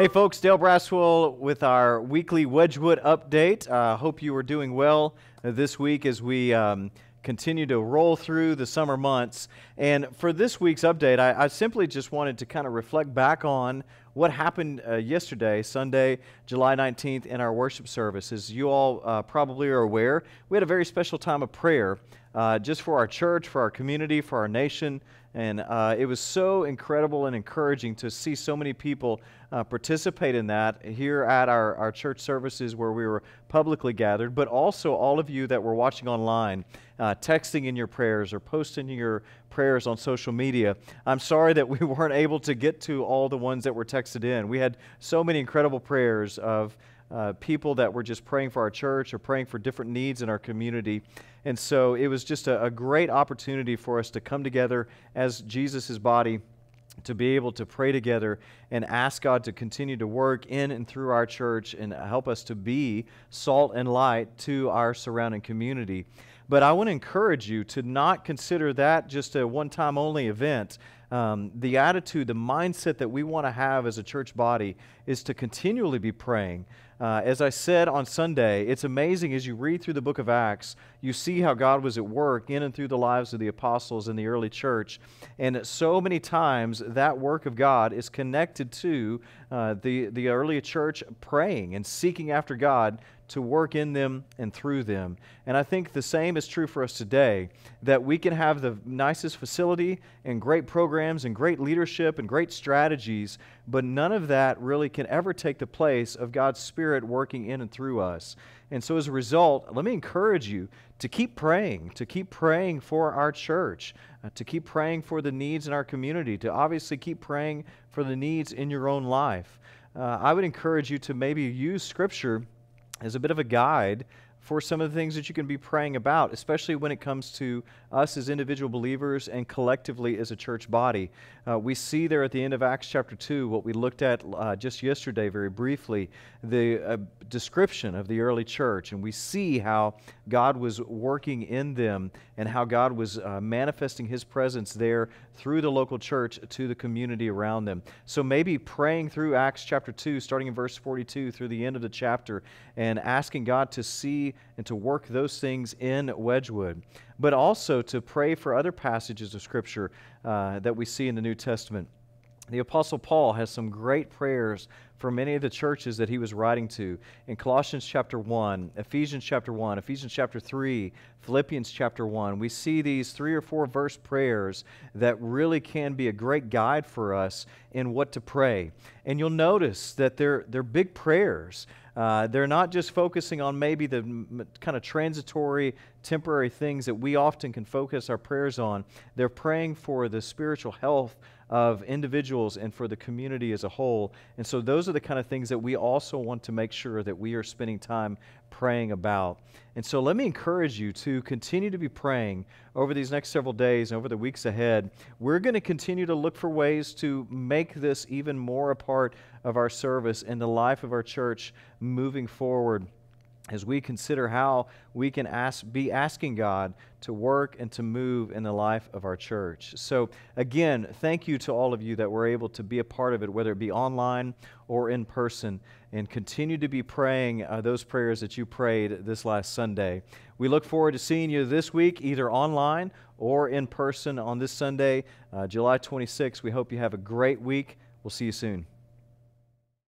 Hey folks, Dale Braswell with our weekly Wedgwood update. Hope you are doing well this week as we continue to roll through the summer months. And for this week's update, I simply just wanted to kind of reflect back on what happened yesterday, Sunday, July 19th, in our worship service. As you all probably are aware, we had a very special time of prayer just for our church, for our community, for our nation. And it was so incredible and encouraging to see so many people participate in that here at our church services where we were publicly gathered, but also all of you that were watching online, texting in your prayers or posting your prayers on social media. I'm sorry that we weren't able to get to all the ones that were texted in. We had so many incredible prayers of people that were just praying for our church or praying for different needs in our community. And so it was just a great opportunity for us to come together as Jesus' body, to be able to pray together and ask God to continue to work in and through our church and help us to be salt and light to our surrounding community. But I want to encourage you to not consider that just a one-time only event. The attitude, the mindset that we want to have as a church body is to continually be praying. As I said on Sunday, it's amazing as you read through the book of Acts, you see how God was at work in and through the lives of the apostles in the early church. And so many times that work of God is connected to the early church praying and seeking after God to work in them and through them. And I think the same is true for us today, that we can have the nicest facility and great programs and great leadership and great strategies, but none of that really can ever take the place of God's Spirit working in and through us. And so as a result, let me encourage you to keep praying for our church, to keep praying for the needs in our community, to obviously keep praying for the needs in your own life. I would encourage you to maybe use Scripture as a bit of a guide for some of the things that you can be praying about, especially when it comes to us as individual believers and collectively as a church body. We see there at the end of Acts chapter 2, what we looked at just yesterday very briefly, the description of the early church, and we see how God was working in them and how God was manifesting His presence there through the local church to the community around them. So maybe praying through Acts chapter 2, starting in verse 42 through the end of the chapter, and asking God to see and to work those things in Wedgwood, but also to pray for other passages of Scripture that we see in the New Testament. The Apostle Paul has some great prayers for many of the churches that he was writing to. In Colossians chapter 1, Ephesians chapter 1, Ephesians chapter 3, Philippians chapter 1, we see these 3 or 4 verse prayers that really can be a great guide for us in what to pray. And you'll notice that they're big prayers. They're not just focusing on maybe the kind of transitory, temporary things that we often can focus our prayers on. They're praying for the spiritual health of individuals and for the community as a whole. And so those are the kind of things that we also want to make sure that we are spending time praying about. And so let me encourage you to continue to be praying over these next several days and over the weeks ahead. We're going to continue to look for ways to make this even more a part of our service and the life of our church moving forward, as we consider how we can be asking God to work and to move in the life of our church. So again, thank you to all of you that were able to be a part of it, whether it be online or in person, and continue to be praying those prayers that you prayed this last Sunday. We look forward to seeing you this week, either online or in person on this Sunday, July 26th. We hope you have a great week. We'll see you soon.